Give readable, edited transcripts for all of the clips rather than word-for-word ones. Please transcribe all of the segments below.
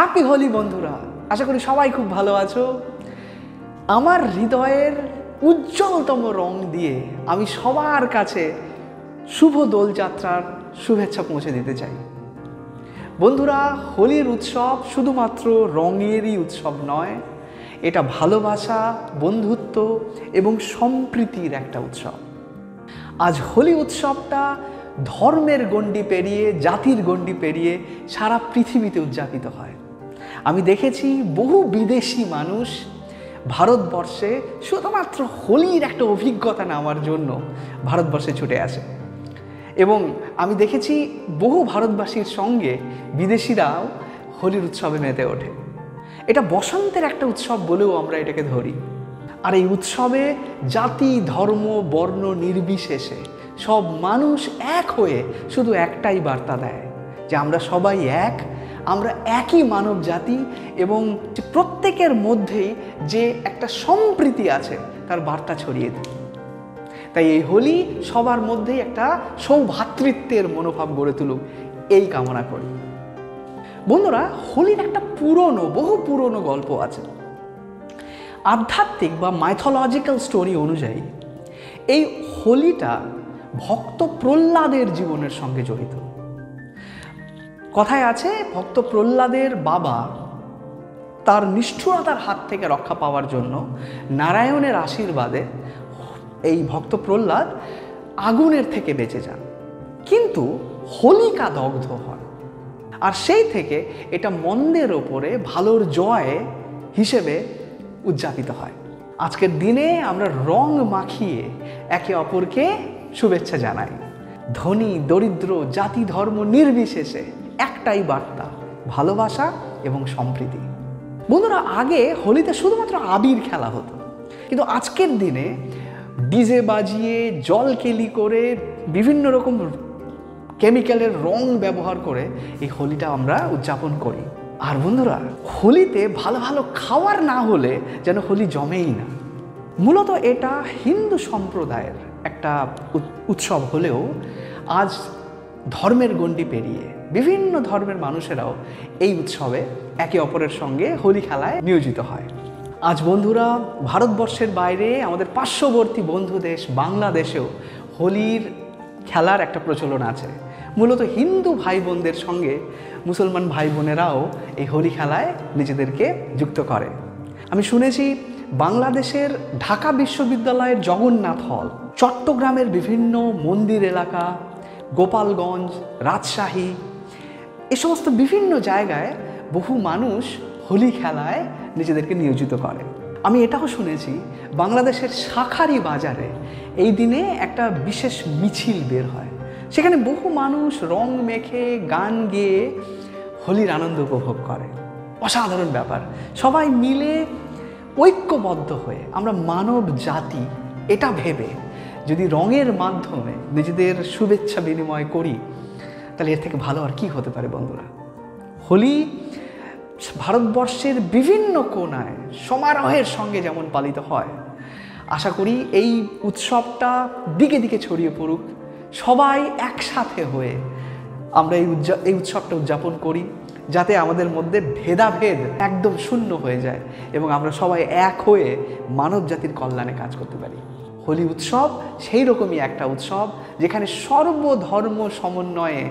Happy Holi বন্ধুরা, আশা করি সবাই খুব ভালো আছো। আমার হৃদয়ের উজ্জ্বলতম রং দিয়ে আমি সবার কাছে শুভ দোলযাত্রার শুভেচ্ছা পৌঁছে দিতে চাই। বন্ধুরা, হোলির উৎসব শুধুমাত্র রঙেরই উৎসব নয়, এটা ভালোবাসা, বন্ধুত্ব এবং সম্প্রীতির একটা উৎসব। আজ হোলি উৎসবটা ধর্মের গণ্ডি পেরিয়ে, জাতির গণ্ডি পেরিয়ে সারা পৃথিবীতে উদযাপিত হয়। আমি দেখেছি বহু বিদেশি মানুষ ভারতবর্ষে শুধুমাত্র হোলির একটা অভিজ্ঞতা নেওয়ার জন্য ভারতবর্ষে ছুটে আসে, এবং আমি দেখেছি বহু ভারতবাসীর সঙ্গে বিদেশিরাও হোলির উৎসবে মেতে ওঠে। এটা বসন্তের একটা উৎসব বলেও আমরা এটাকে ধরি। আর এই উৎসবে জাতি, ধর্ম, বর্ণ নির্বিশেষে সব মানুষ এক হয়ে শুধু একটাই বার্তা দেয় যে আমরা সবাই এক, আমরা একই মানব জাতি, এবং প্রত্যেকের মধ্যেই যে একটা সম্প্রীতি আছে তার বার্তা ছড়িয়ে দিই। তাই এই হোলি সবার মধ্যেই একটা সৌভ্রাতৃত্বের মনোভাব গড়ে তুলুক, এই কামনা করি। বন্ধুরা, হোলির একটা বহু পুরনো গল্প আছে। আধ্যাত্মিক বা মাইথোলজিক্যাল স্টোরি অনুযায়ী এই হোলিটা ভক্ত প্রহ্লাদের জীবনের সঙ্গে জড়িত। কথায় আছে, ভক্ত প্রহ্লাদের বাবা তার নিষ্ঠুরতার হাত থেকে রক্ষা পাওয়ার জন্য নারায়ণের আশীর্বাদে এই ভক্ত প্রহ্লাদ আগুনের থেকে বেঁচে যান, কিন্তু হোলিকা দগ্ধ হয়। আর সেই থেকে এটা মন্দের ওপরে ভালোর জয় হিসেবে উদযাপিত হয়। আজকের দিনে আমরা রং মাখিয়ে একে অপরকে শুভেচ্ছা জানাই। ধনী দরিদ্র, জাতি ধর্ম নির্বিশেষে একটাই বার্তা, ভালোবাসা এবং সম্প্রীতি। বন্ধুরা, আগে হোলিতে শুধুমাত্র আবির খেলা হতো, কিন্তু আজকের দিনে ডিজে বাজিয়ে, জল কেলি করে, বিভিন্ন রকম কেমিক্যালের রং ব্যবহার করে এই হোলিটা আমরা উদযাপন করি। আর বন্ধুরা, হোলিতে ভালো ভালো খাওয়ার না হলে যেন হোলি জমেই না। মূলত এটা হিন্দু সম্প্রদায়ের একটা উৎসব হলেও আজ ধর্মের গণ্ডি পেরিয়ে বিভিন্ন ধর্মের মানুষেরাও এই উৎসবে একে অপরের সঙ্গে হোলি খেলায় নিয়োজিত হয়। আজ বন্ধুরা, ভারতবর্ষের বাইরে আমাদের পার্শ্ববর্তী বন্ধু দেশ বাংলাদেশেও হোলির খেলার একটা প্রচলন আছে। মূলত হিন্দু ভাই বোনদের সঙ্গে মুসলমান ভাই বোনেরাও এই হোলি খেলায় নিজেদেরকে যুক্ত করে। আমি শুনেছি বাংলাদেশের ঢাকা বিশ্ববিদ্যালয়ের জগন্নাথ হল, চট্টগ্রামের বিভিন্ন মন্দির এলাকা, গোপালগঞ্জ, রাজশাহী, এ সমস্ত বিভিন্ন জায়গায় বহু মানুষ হোলি খেলায় নিজেদেরকে নিয়োজিত করে। আমি এটাও শুনেছি বাংলাদেশের শাঁখারী বাজারে এই দিনে একটা বিশেষ মিছিল বের হয়, সেখানে বহু মানুষ রং মেখে, গান গেয়ে হোলির আনন্দ উপভোগ করে। অসাধারণ ব্যাপার। সবাই মিলে ঐক্যবদ্ধ হয়ে আমরা মানব জাতি এটা ভেবে যদি রঙের মাধ্যমে নিজেদের শুভেচ্ছা বিনিময় করি, তাহলে এর থেকে ভালো আর কি হতে পারে বন্ধুরা। হোলি ভারতবর্ষের বিভিন্ন কোণায় সমারোহের সঙ্গে যেমন পালিত হয়, আশা করি এই উৎসবটা দিকে দিকে ছড়িয়ে পড়ুক। সবাই একসাথে হয়ে আমরা এই উৎসবটা উদযাপন করি, যাতে আমাদের মধ্যে ভেদাভেদ একদম শূন্য হয়ে যায় এবং আমরা সবাই এক হয়ে মানব জাতির কল্যাণে কাজ করতে পারি। হোলি উৎসব সেই রকমই একটা উৎসব যেখানে সর্বধর্ম সমন্বয়ে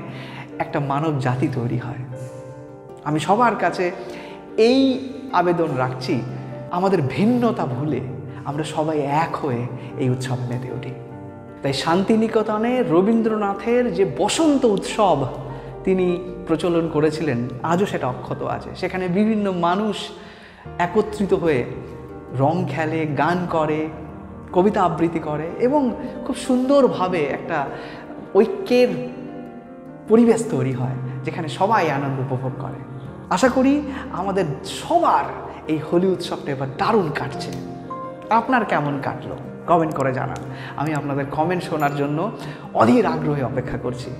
একটা মানব জাতি তৈরি হয়। আমি সবার কাছে এই আবেদন রাখছি, আমাদের ভিন্নতা ভুলে আমরা সবাই এক হয়ে এই উৎসবে মেতে উঠি। তাই শান্তিনিকেতনে রবীন্দ্রনাথের যে বসন্ত উৎসব তিনি প্রচলন করেছিলেন, আজও সেটা অক্ষত আছে। সেখানে বিভিন্ন মানুষ একত্রিত হয়ে রং খেলে, গান করে, কবিতা আবৃত্তি করে এবং খুব সুন্দরভাবে একটা ঐক্যের পরিবেশ তৈরি হয়, যেখানে সবাই আনন্দ উপভোগ করে। আশা করি আমাদের সবার এই হোলি উৎসবটা এবার দারুণ কাটছে। আপনার কেমন কাটলো কমেন্ট করে জানান। আমি আপনাদের কমেন্ট শোনার জন্য অধীর আগ্রহে অপেক্ষা করছি।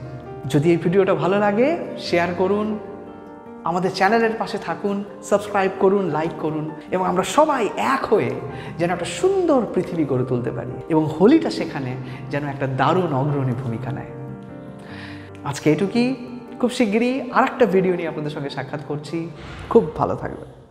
যদি এই ভিডিওটা ভালো লাগে, শেয়ার করুন, আমাদের চ্যানেলের পাশে থাকুন, সাবস্ক্রাইব করুন, লাইক করুন, এবং আমরা সবাই এক হয়ে যেন একটা সুন্দর পৃথিবী গড়ে তুলতে পারি এবং হোলিটা সেখানে যেন একটা দারুণ অগ্রণী ভূমিকা নেয়। আজকে এটুকুই। খুব শিগগিরই আর একটা ভিডিও নিয়ে আপনাদের সঙ্গে সাক্ষাৎ করছি। খুব ভালো থাকবেন।